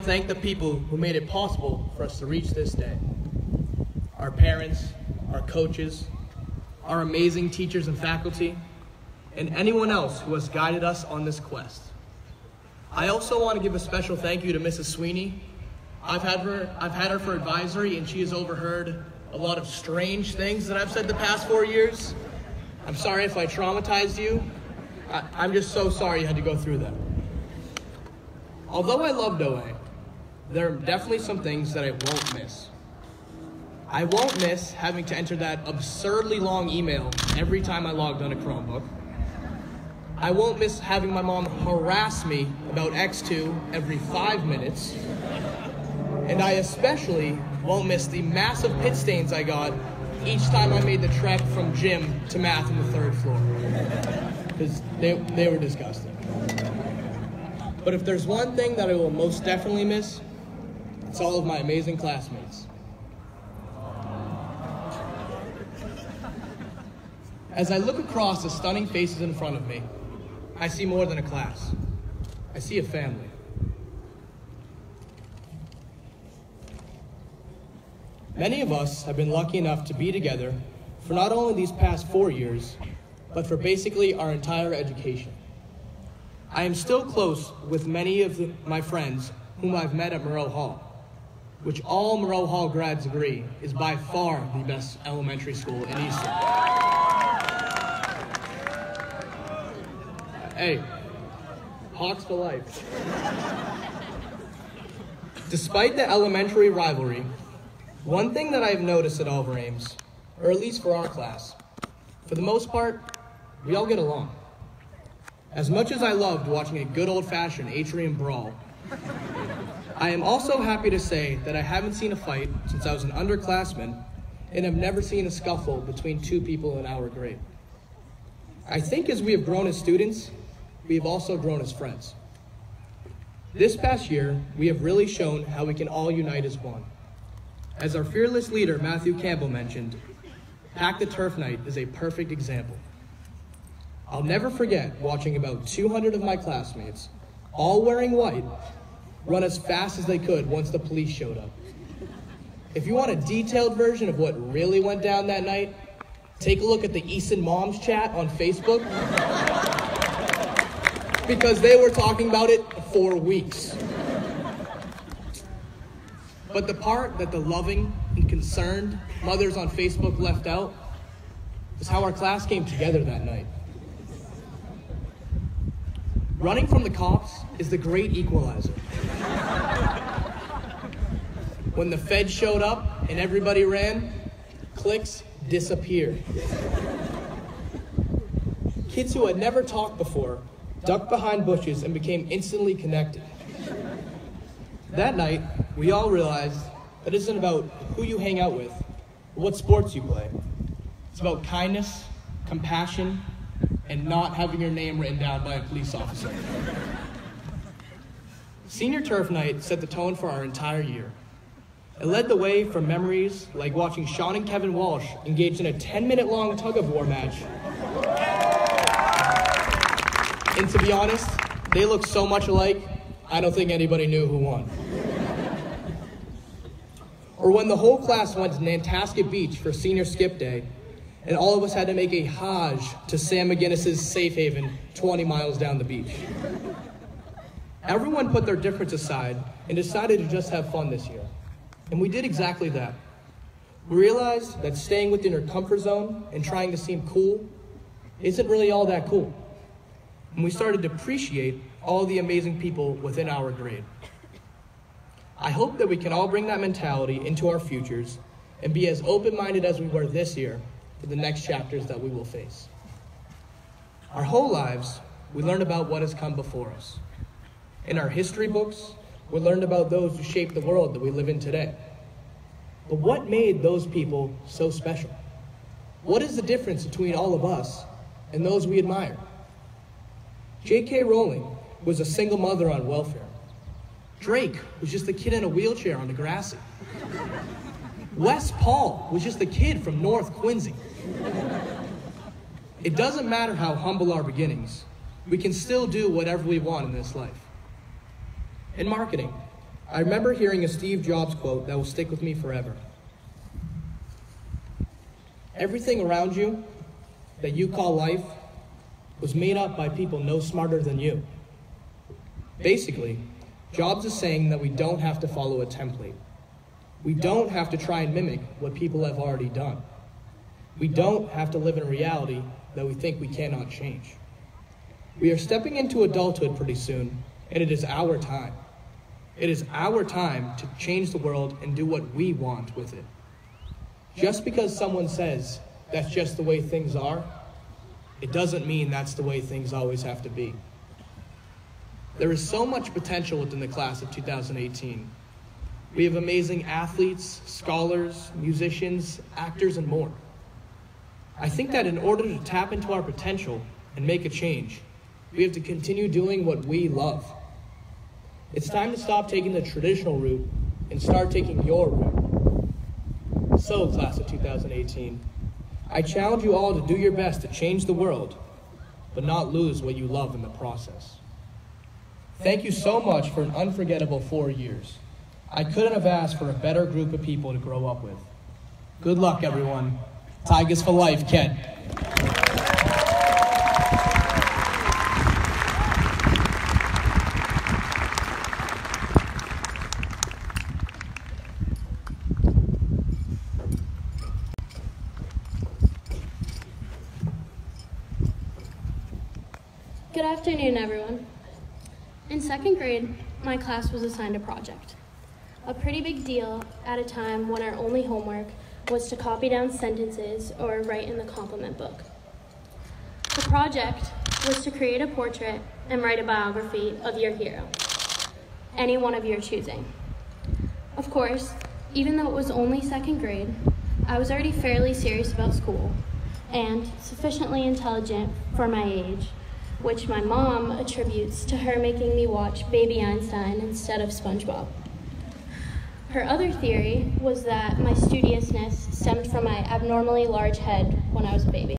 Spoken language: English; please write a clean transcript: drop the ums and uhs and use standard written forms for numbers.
thank the people who made it possible for us to reach this day. Our parents, our coaches, our amazing teachers and faculty, and anyone else who has guided us on this quest. I also want to give a special thank you to Mrs. Sweeney. I've had her for advisory, and she has overheard a lot of strange things that I've said the past 4 years. I'm sorry if I traumatized you. I'm just so sorry you had to go through that. Although I loved OA, there are definitely some things that I won't miss. I won't miss having to enter that absurdly long email every time I logged on a Chromebook. I won't miss having my mom harass me about X2 every 5 minutes. And I especially won't miss the massive pit stains I got each time I made the trek from gym to math on the 3rd floor. Because they were disgusting. But if there's one thing that I will most definitely miss, it's all of my amazing classmates. As I look across the stunning faces in front of me, I see more than a class. I see a family. Many of us have been lucky enough to be together for not only these past 4 years, but for basically our entire education. I am still close with many of my friends whom I've met at Moreau Hall, which all Moreau Hall grads agree is by far the best elementary school in Easton. Hey, Hawks for life. Despite the elementary rivalry, one thing that I've noticed at Oliver Ames, or at least for our class, for the most part, we all get along. As much as I loved watching a good old-fashioned atrium brawl, I am also happy to say that I haven't seen a fight since I was an underclassman and have never seen a scuffle between 2 people in our grade. I think as we have grown as students, we have also grown as friends. This past year, we have really shown how we can all unite as one. As our fearless leader, Matthew Campbell, mentioned, Pack the Turf Night is a perfect example. I'll never forget watching about 200 of my classmates, all wearing white, run as fast as they could once the police showed up. If you want a detailed version of what really went down that night, take a look at the Easton Moms chat on Facebook, because they were talking about it for weeks. But the part that the loving and concerned mothers on Facebook left out is how our class came together that night. Running from the cops is the great equalizer. When the feds showed up and everybody ran, cliques disappeared. Kids who had never talked before ducked behind bushes and became instantly connected. That night, we all realized that it isn't about who you hang out with or what sports you play. It's about kindness, compassion, and not having your name written down by a police officer. Senior Turf Night set the tone for our entire year. It led the way for memories like watching Sean and Kevin Walsh engaged in a 10-minute-long tug-of-war match. And to be honest, they looked so much alike, I don't think anybody knew who won. Or when the whole class went to Nantasket Beach for senior skip day, and all of us had to make a Hajj to Sam McGinnis's safe haven 20 miles down the beach. Everyone put their difference aside and decided to just have fun this year. And we did exactly that. We realized that staying within your comfort zone and trying to seem cool isn't really all that cool. And we started to appreciate all the amazing people within our grade. I hope that we can all bring that mentality into our futures and be as open-minded as we were this year for the next chapters that we will face. Our whole lives, we learned about what has come before us. In our history books, we learned about those who shaped the world that we live in today. But what made those people so special? What is the difference between all of us and those we admire? J.K. Rowling was a single mother on welfare. Drake was just a kid in a wheelchair on Degrassi. Wes Paul was just a kid from North Quincy. It doesn't matter how humble our beginnings, we can still do whatever we want in this life. In marketing, I remember hearing a Steve Jobs quote that will stick with me forever. Everything around you that you call life was made up by people no smarter than you. Basically, Jobs is saying that we don't have to follow a template. We don't have to try and mimic what people have already done. We don't have to live in a reality that we think we cannot change. We are stepping into adulthood pretty soon, and it is our time. It is our time to change the world and do what we want with it. Just because someone says that's just the way things are, it doesn't mean that's the way things always have to be. There is so much potential within the class of 2018. We have amazing athletes, scholars, musicians, actors, and more. I think that in order to tap into our potential and make a change, we have to continue doing what we love. It's time to stop taking the traditional route and start taking your route. So, class of 2018, I challenge you all to do your best to change the world, but not lose what you love in the process. Thank you so much for an unforgettable 4 years. I couldn't have asked for a better group of people to grow up with. Good luck, everyone. Tigers for life, Ken. Good afternoon, everyone. In second grade, my class was assigned a project. A pretty big deal at a time when our only homework was to copy down sentences or write in the compliment book. The project was to create a portrait and write a biography of your hero, any one of your choosing. Of course, even though it was only second grade, I was already fairly serious about school and sufficiently intelligent for my age, which my mom attributes to her making me watch Baby Einstein instead of SpongeBob. Her other theory was that my studiousness stemmed from my abnormally large head when I was a baby.